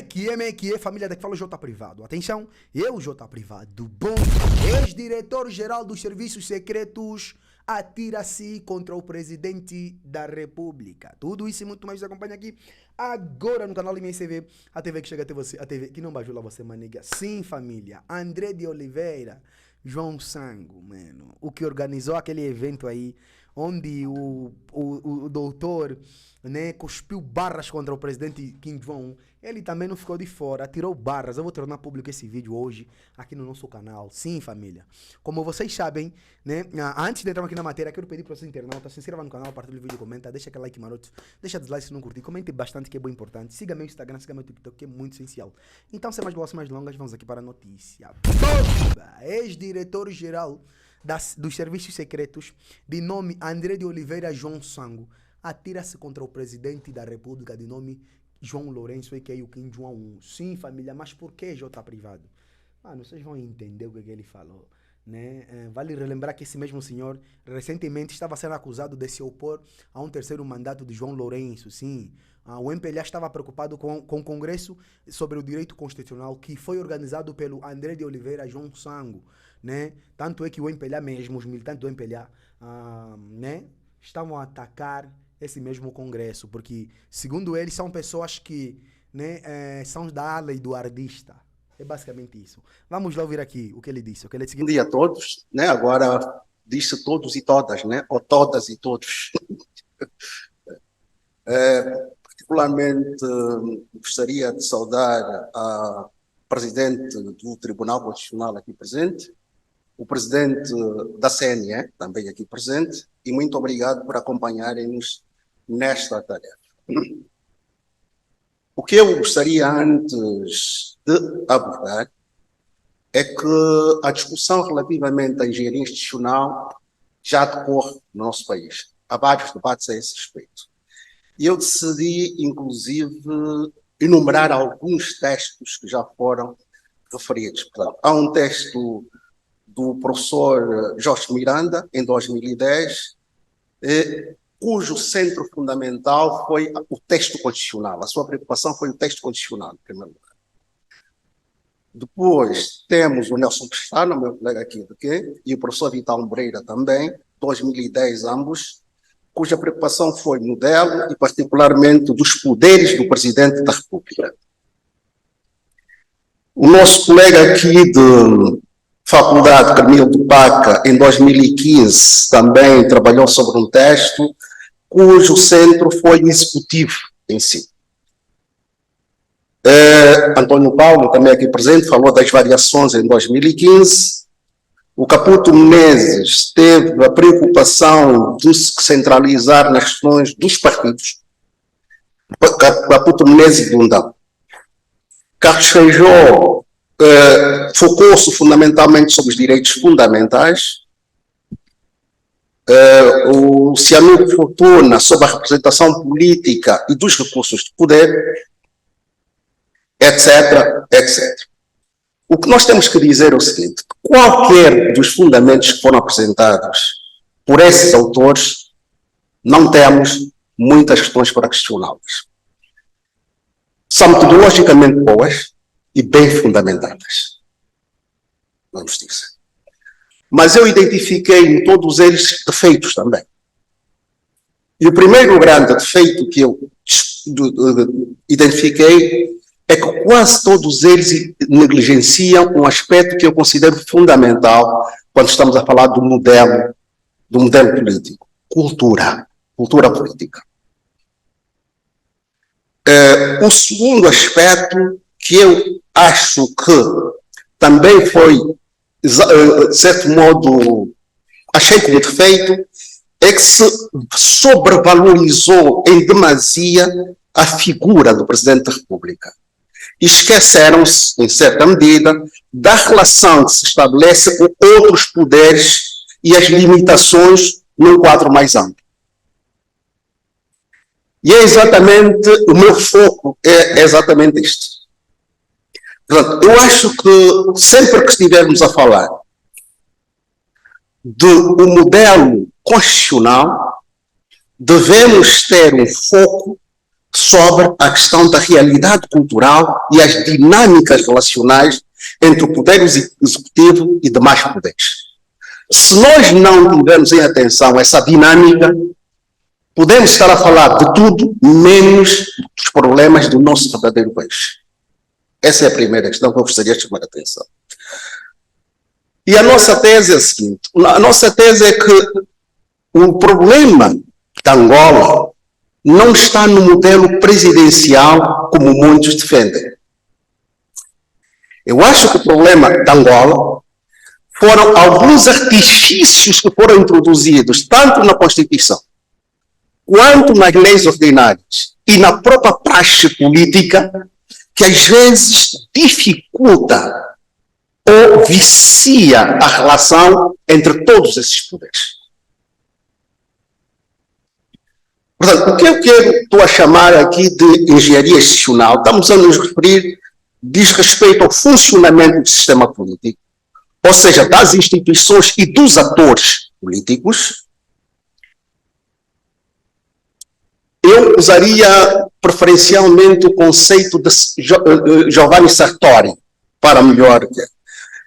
Que é, família daqui fala o J Privado. Atenção, eu, J Privado, bom, ex-diretor-geral dos Serviços Secretos, atira-se contra o presidente da República. Tudo isso e muito mais você acompanha aqui agora no canal MSV, a TV que chega até você, a TV que não bajula você, maniga. Sim, família, André de Oliveira, João Sango, mano, o que organizou aquele evento aí, onde o doutor, né, cuspiu barras contra o presidente Kim Jong-un. Ele também não ficou de fora, tirou barras. Eu vou tornar público esse vídeo hoje aqui no nosso canal. Sim, família. Como vocês sabem, né, antes de entrar aqui na matéria, quero pedir para vocês internautas, se inscreva no canal, partilhe o vídeo, comenta, deixa aquele like maroto, deixa dislike se não curtir, comente bastante que é bom e importante. Siga meu Instagram, siga meu TikTok, que é muito essencial. Então, sem mais boas, mais longas, vamos aqui para a notícia. Ex-diretor-geral dos Serviços Secretos, de nome André de Oliveira João Sango, atira-se contra o presidente da República, de nome João Lourenço, que é o Kim Jong-un. Sim, família, mas por que J Privado? Mano, vocês vão entender o que ele falou, né? Vale relembrar que esse mesmo senhor recentemente estava sendo acusado de se opor a um terceiro mandato de João Lourenço. Sim, o MPLA estava preocupado com o Congresso sobre o direito constitucional que foi organizado pelo André de Oliveira João Sango, né? Tanto é que o MPLA mesmo, os militantes do MPLA, né, estavam a atacar esse mesmo Congresso, porque, segundo eles, são pessoas que, né, são da ala eduardista. É basicamente isso. Vamos lá ouvir aqui o que ele disse. Bom dia a todos, né? Agora disse todos e todas, né? Ou todas e todos. Particularmente gostaria de saudar a presidente do Tribunal Constitucional aqui presente, o presidente da CNE, também aqui presente, e muito obrigado por acompanharem-nos nesta tarefa. O que eu gostaria antes de abordar é que a discussão relativamente à engenharia institucional já decorre no nosso país. Há vários debates a esse respeito. E eu decidi, inclusive, enumerar alguns textos que já foram referidos. Portanto, há um texto do professor Jorge Miranda, em 2010, cujo centro fundamental foi o texto constitucional. A sua preocupação foi o texto constitucional, em primeiro lugar. Depois temos o Nelson Pestana, meu colega aqui, e o professor Vital Moreira também, 2010 ambos, cuja preocupação foi modelo e particularmente dos poderes do Presidente da República. O nosso colega aqui de Faculdade, Camilo de Paca, em 2015, também trabalhou sobre um texto cujo centro foi o executivo em si. Antônio Paulo, também aqui presente, falou das variações em 2015. O Caputo Menezes teve a preocupação de se centralizar nas questões dos partidos. Caputo Menezes de Lundão. Carlos Feijó focou-se fundamentalmente sobre os direitos fundamentais. O Cianudo Fortuna sobre a representação política e dos recursos de poder, etc, etc. O que nós temos que dizer é o seguinte: qualquer dos fundamentos que foram apresentados por esses autores, não temos muitas questões para questioná-los. São metodologicamente boas e bem fundamentadas, vamos dizer. Mas eu identifiquei em todos eles defeitos também. E o primeiro grande defeito que eu identifiquei é que quase todos eles negligenciam um aspecto que eu considero fundamental quando estamos a falar do modelo político: cultura política. O segundo aspecto que eu acho que também foi, de certo modo, achei como defeito, é que se sobrevalorizou em demasia a figura do Presidente da República. E esqueceram-se, em certa medida, da relação que se estabelece com outros poderes e as limitações num quadro mais amplo. E é exatamente, o meu foco é exatamente isto. Portanto, eu acho que sempre que estivermos a falar do modelo constitucional, devemos ter um foco sobre a questão da realidade cultural e as dinâmicas relacionais entre o poder executivo e demais poderes. Se nós não tivermos em atenção essa dinâmica, podemos estar a falar de tudo, menos dos problemas do nosso verdadeiro país. Essa é a primeira questão que eu gostaria de chamar a atenção. E a nossa tese é a seguinte: a nossa tese é que o problema da Angola não está no modelo presidencial, como muitos defendem. Eu acho que o problema da Angola foram alguns artifícios que foram introduzidos, tanto na Constituição, quanto nas leis ordinárias e na própria praxe política, que às vezes dificulta ou vicia a relação entre todos esses poderes. Portanto, o que eu estou a chamar aqui de engenharia institucional, estamos a nos referir, diz respeito ao funcionamento do sistema político, ou seja, das instituições e dos atores políticos. Eu usaria preferencialmente o conceito de Giovanni Sartori, para melhor,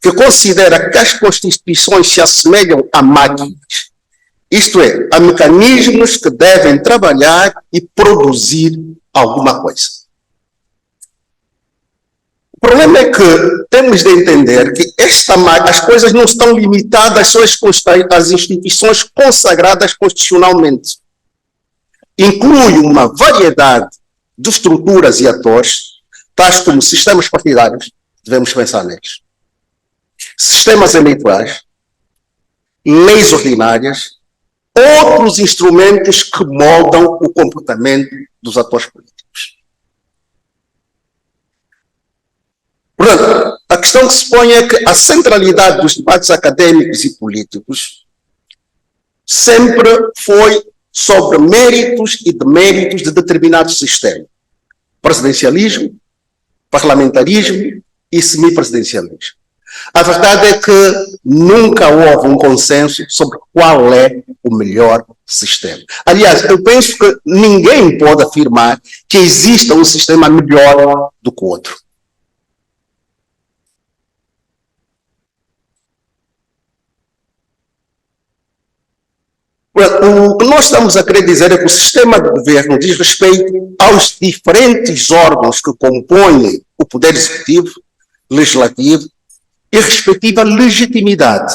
que considera que as constituições se assemelham a máquinas, isto é, a mecanismos que devem trabalhar e produzir alguma coisa. O problema é que temos de entender que as coisas não estão limitadas só às instituições consagradas constitucionalmente. Inclui uma variedade de estruturas e atores, tais como sistemas partidários, devemos pensar neles, sistemas eleitorais, leis ordinárias, outros instrumentos que moldam o comportamento dos atores políticos. Portanto, a questão que se põe é que a centralidade dos debates acadêmicos e políticos sempre foi sobre méritos e deméritos de determinados sistemas. Presidencialismo, parlamentarismo e semipresidencialismo. A verdade é que nunca houve um consenso sobre qual é o melhor sistema. Aliás, eu penso que ninguém pode afirmar que exista um sistema melhor do que o outro. O que nós estamos a querer dizer é que o sistema de governo diz respeito aos diferentes órgãos que compõem o poder executivo, legislativo e respectiva legitimidade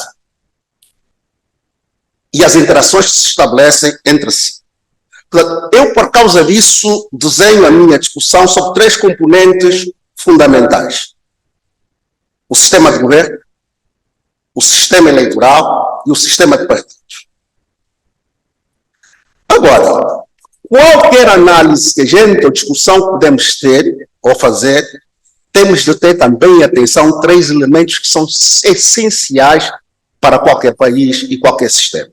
e as interações que se estabelecem entre si. Portanto, eu, por causa disso, desenho a minha discussão sobre três componentes fundamentais: o sistema de governo, o sistema eleitoral e o sistema de partidos. Agora, qualquer análise que a gente, ou discussão que podemos ter ou fazer, temos de ter também atenção a três elementos que são essenciais para qualquer país e qualquer sistema.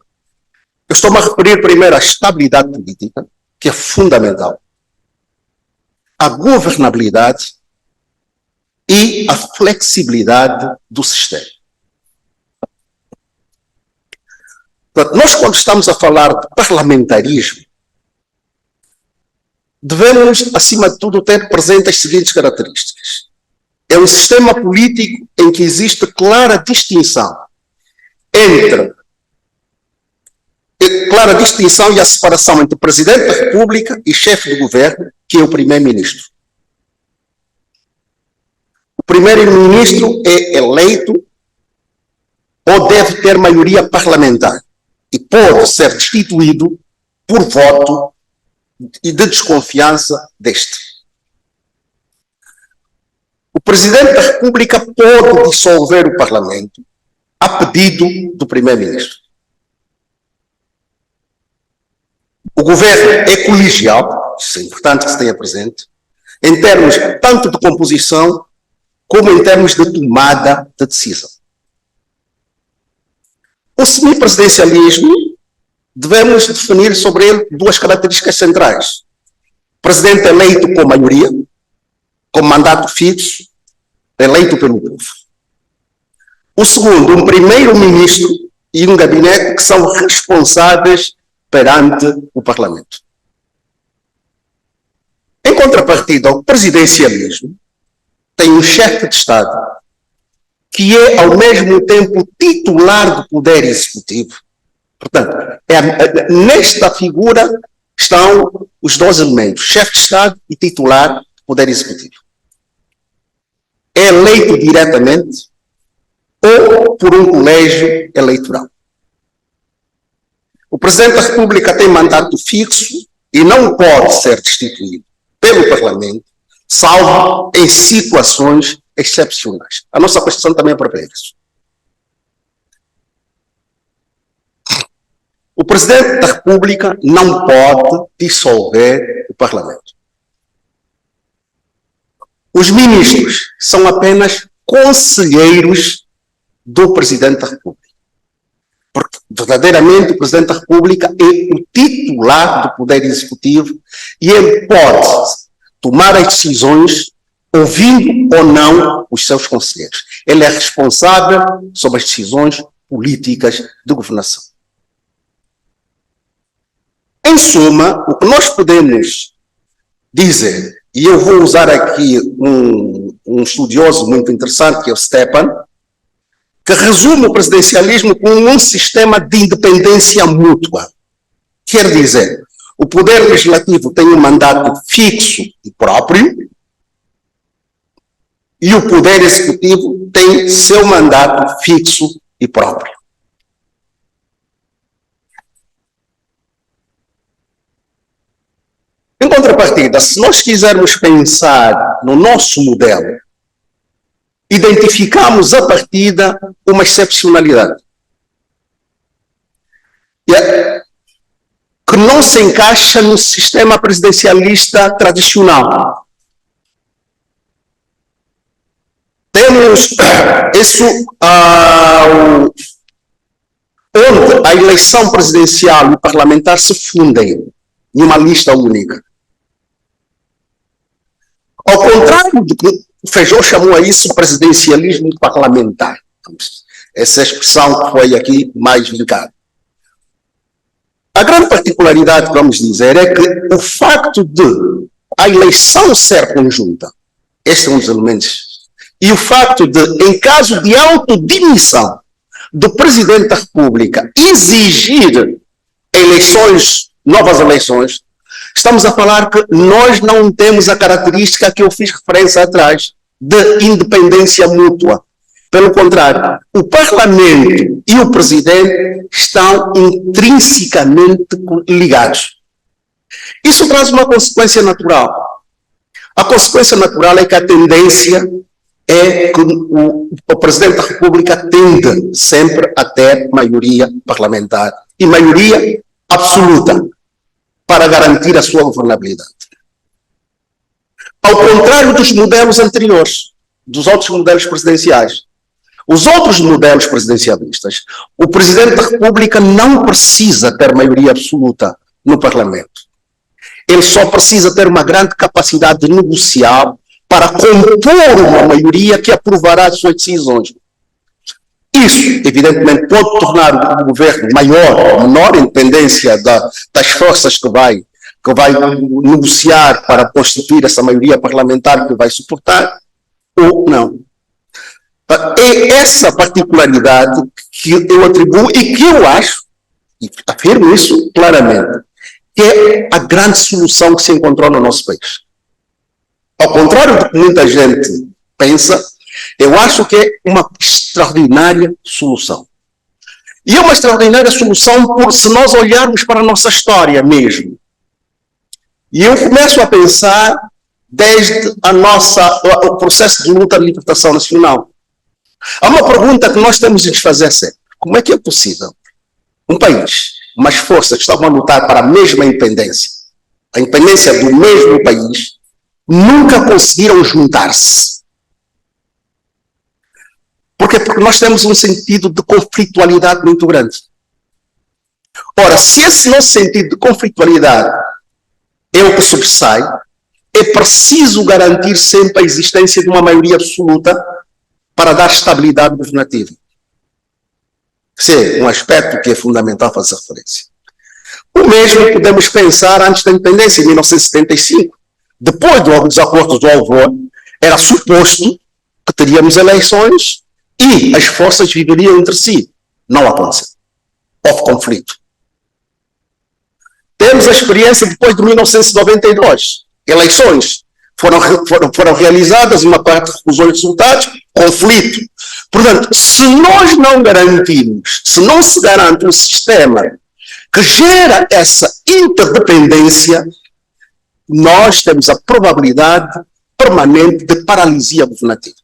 Eu estou-me a referir primeiro à estabilidade política, que é fundamental, à governabilidade e à flexibilidade do sistema. Portanto, nós, quando estamos a falar de parlamentarismo, devemos, acima de tudo, ter presente as seguintes características. É um sistema político em que existe clara distinção e a separação entre o Presidente da República e chefe do governo, que é o Primeiro-Ministro. O Primeiro-Ministro é eleito ou deve ter maioria parlamentar e pode ser destituído por voto e de desconfiança deste. O Presidente da República pode dissolver o Parlamento a pedido do Primeiro-Ministro. O governo é colegial, isso é importante que se tenha presente, em termos tanto de composição como em termos de tomada de decisão. O semipresidencialismo, devemos definir sobre ele duas características centrais: presidente eleito com maioria, com mandato fixo, eleito pelo povo. O segundo, um primeiro-ministro e um gabinete que são responsáveis perante o Parlamento. Em contrapartida, o presidencialismo tem um chefe de Estado que é, ao mesmo tempo, titular do poder executivo. Portanto, nesta figura estão os dois elementos, chefe de Estado e titular do poder executivo. É eleito diretamente ou por um colégio eleitoral. O Presidente da República tem mandato fixo e não pode ser destituído pelo Parlamento, salvo em situações excepcionais. A nossa Constituição também prevê isso. O Presidente da República não pode dissolver o Parlamento. Os ministros são apenas conselheiros do Presidente da República. Porque, verdadeiramente, o Presidente da República é o titular do Poder Executivo e ele pode tomar as decisões ouvindo ou não os seus conselheiros. Ele é responsável sobre as decisões políticas de governação. Em suma, o que nós podemos dizer, e eu vou usar aqui um estudioso muito interessante, que é o Stepan, que resume o presidencialismo como um sistema de independência mútua. Quer dizer, o poder legislativo tem um mandato fixo e próprio, e o poder executivo tem seu mandato fixo e próprio. Em contrapartida, se nós quisermos pensar no nosso modelo, identificamos a partida uma excepcionalidade que não se encaixa no sistema presidencialista tradicional. Temos isso onde a eleição presidencial e parlamentar se fundem em uma lista única. Ao contrário do que o Feijó chamou a isso presidencialismo parlamentar. Essa expressão que foi aqui mais vincada. A grande particularidade, vamos dizer, é que o facto de a eleição ser conjunta, este é um dos elementos, e o facto de, em caso de autodemissão do Presidente da República, exigir eleições, novas eleições, estamos a falar que nós não temos a característica que eu fiz referência atrás, de independência mútua. Pelo contrário, o Parlamento e o Presidente estão intrinsecamente ligados. Isso traz uma consequência natural. A consequência natural é que a tendência é que o Presidente da República tende sempre a ter maioria parlamentar e maioria absoluta para garantir a sua governabilidade. Ao contrário dos modelos anteriores, dos outros modelos presidenciais, os outros modelos presidencialistas, o Presidente da República não precisa ter maioria absoluta no Parlamento. Ele só precisa ter uma grande capacidade de negociar para compor uma maioria que aprovará as suas decisões. Isso, evidentemente, pode tornar o governo maior ou menor, em dependência das forças que vai negociar para constituir essa maioria parlamentar que vai suportar, ou não. É essa particularidade que eu atribuo e que eu acho, e afirmo isso claramente, que é a grande solução que se encontrou no nosso país. Ao contrário do que muita gente pensa, eu acho que é uma extraordinária solução. E é uma extraordinária solução se nós olharmos para a nossa história mesmo. E eu começo a pensar desde o processo de luta de libertação nacional. Há uma pergunta que nós temos de nos fazer sempre. Como é que é possível um país, umas forças que estavam a lutar para a mesma independência, a independência do mesmo país, nunca conseguiram juntar-se? Porque nós temos um sentido de conflitualidade muito grande. Ora, se esse nosso sentido de conflitualidade é o que sobressai, é preciso garantir sempre a existência de uma maioria absoluta para dar estabilidade governativa. Esse é um aspecto que é fundamental fazer referência. O mesmo podemos pensar antes da independência, em 1975. depois dos acordos do Alvor, era suposto que teríamos eleições e as forças viveriam entre si. Não aconteceu. Houve conflito. Temos a experiência depois de 1992. Eleições foram realizadas, uma parte recusou os resultados, conflito. Portanto, se nós não garantimos, se não se garante um sistema que gera essa interdependência, nós temos a probabilidade permanente de paralisia governativa.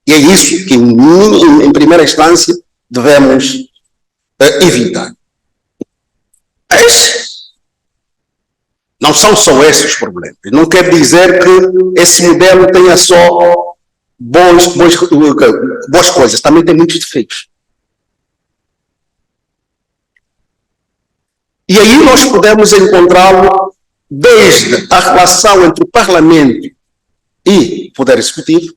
E é isso que, em primeira instância, devemos evitar. Mas não são só esses os problemas. Não quer dizer que esse modelo tenha só boas coisas. Também tem muitos defeitos. E aí nós podemos encontrá-lo desde a relação entre o Parlamento e o Poder Executivo,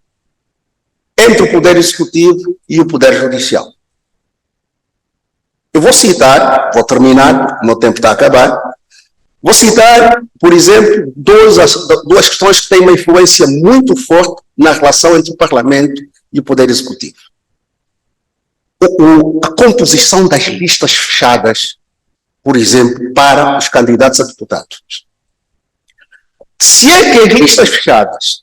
entre o Poder Executivo e o Poder Judicial. Eu vou citar, vou terminar, o meu tempo está a acabar, vou citar, por exemplo, duas questões que têm uma influência muito forte na relação entre o Parlamento e o Poder Executivo. A composição das listas fechadas, por exemplo, para os candidatos a deputados. Se é que as listas fechadas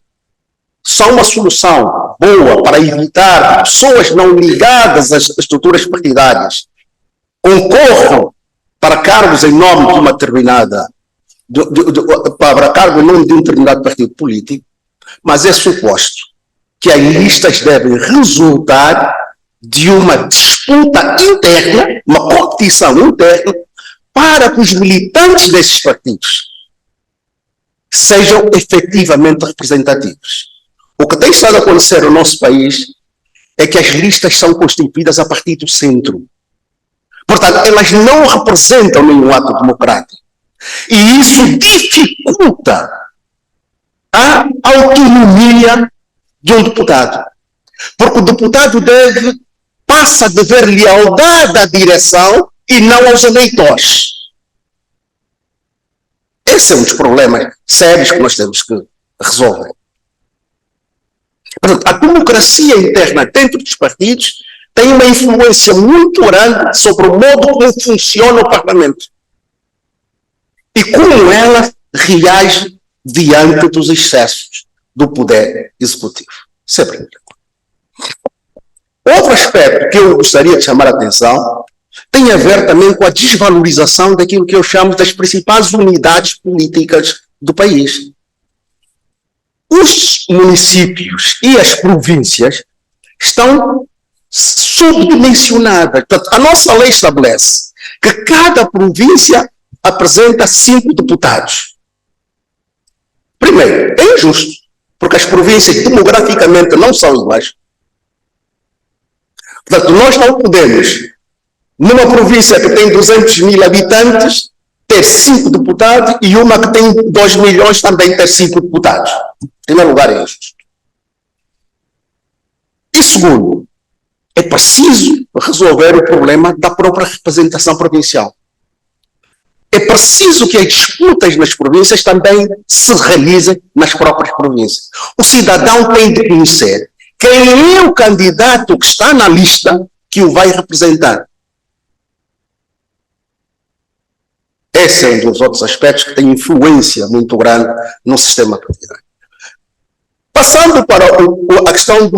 são uma solução boa para evitar que pessoas não ligadas às estruturas partidárias concorram para cargos em nome de uma determinada, para cargos em nome de um determinado partido político, mas é suposto que as listas devem resultar de uma disputa interna, uma competição interna, para que os militantes desses partidos sejam efetivamente representativos. O que tem estado a acontecer no nosso país é que as listas são constituídas a partir do centro. Portanto, elas não representam nenhum ato democrático. E isso dificulta a autonomia de um deputado. Porque o deputado passa a dever lealdade à direção e não aos eleitores. Esse é um dos problemas sérios que nós temos que resolver. Portanto, a democracia interna dentro dos partidos tem uma influência muito grande sobre o modo como funciona o Parlamento e como ela reage diante dos excessos do poder executivo. Isso é a primeira coisa. Outro aspecto que eu gostaria de chamar a atenção tem a ver também com a desvalorização daquilo que eu chamo das principais unidades políticas do país. Os municípios e as províncias estão subdimensionadas. Portanto, a nossa lei estabelece que cada província apresenta 5 deputados. Primeiro, é injusto, porque as províncias demograficamente não são iguais. Portanto, nós não podemos, numa província que tem 200 mil habitantes, ter 5 deputados e uma que tem 2 milhões também ter 5 deputados. Em primeiro lugar, é injusto. E segundo, é preciso resolver o problema da própria representação provincial. É preciso que as disputas nas províncias também se realizem nas próprias províncias. O cidadão tem de conhecer quem é o candidato que está na lista que o vai representar. Esse é um dos outros aspectos que tem influência muito grande no sistema partidário. Passando para a questão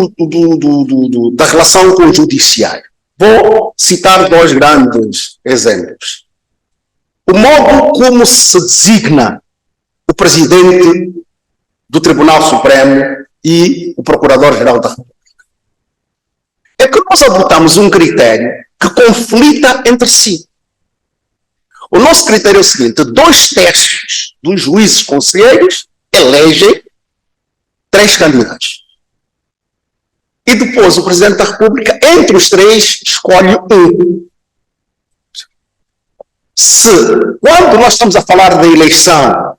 da relação com o judiciário. Vou citar 2 grandes exemplos. O modo como se designa o presidente do Tribunal Supremo e o Procurador-Geral da República. É que nós adotamos um critério que conflita entre si. O nosso critério é o seguinte: 2/3 dos juízes conselheiros elegem 3 candidatos. E depois o Presidente da República, entre os 3, escolhe um. Quando nós estamos a falar da eleição,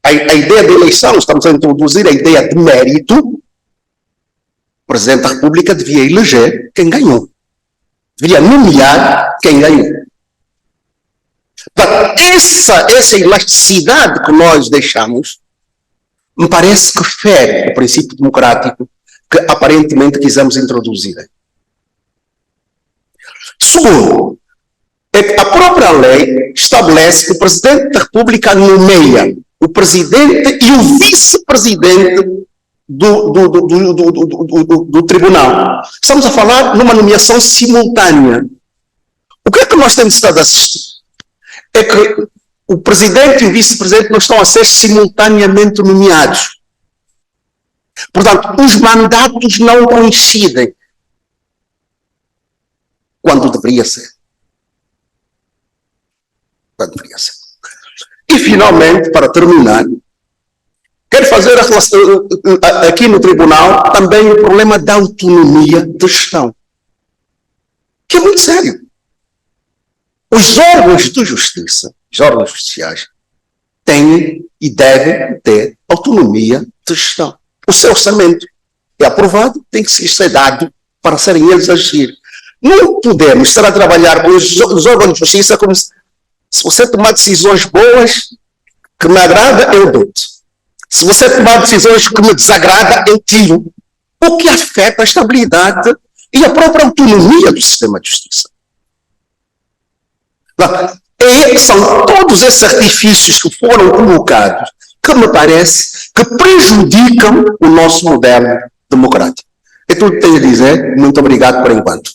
a ideia da eleição, estamos a introduzir a ideia de mérito, o Presidente da República devia eleger quem ganhou. Devia nomear quem ganhou. Essa elasticidade que nós deixamos me parece que fere o princípio democrático que aparentemente quisemos introduzir. Segundo, é que a própria lei estabelece que o Presidente da República nomeia o Presidente e o Vice-Presidente do Tribunal. Estamos a falar numa nomeação simultânea. O que é que nós temos estado a assistir? É que o Presidente e o Vice-Presidente não estão a ser simultaneamente nomeados. Portanto, os mandatos não coincidem quando deveria ser. Quando deveria ser. E, finalmente, para terminar, quero fazer aqui no Tribunal também o problema da autonomia de gestão, que é muito sério. Os órgãos de justiça, os órgãos judiciais, têm e devem ter autonomia de gestão. O seu orçamento é aprovado, tem que ser dado para serem eles a agir. Não podemos estar a trabalhar com os órgãos de justiça como se você tomar decisões boas que me agrada, eu dou-te. Se você tomar decisões que me desagrada, eu tiro. O que afeta a estabilidade e a própria autonomia do sistema de justiça. E são todos esses artifícios que foram colocados que me parece que prejudicam o nosso modelo democrático. É tudo que tenho a dizer. Muito obrigado por enquanto.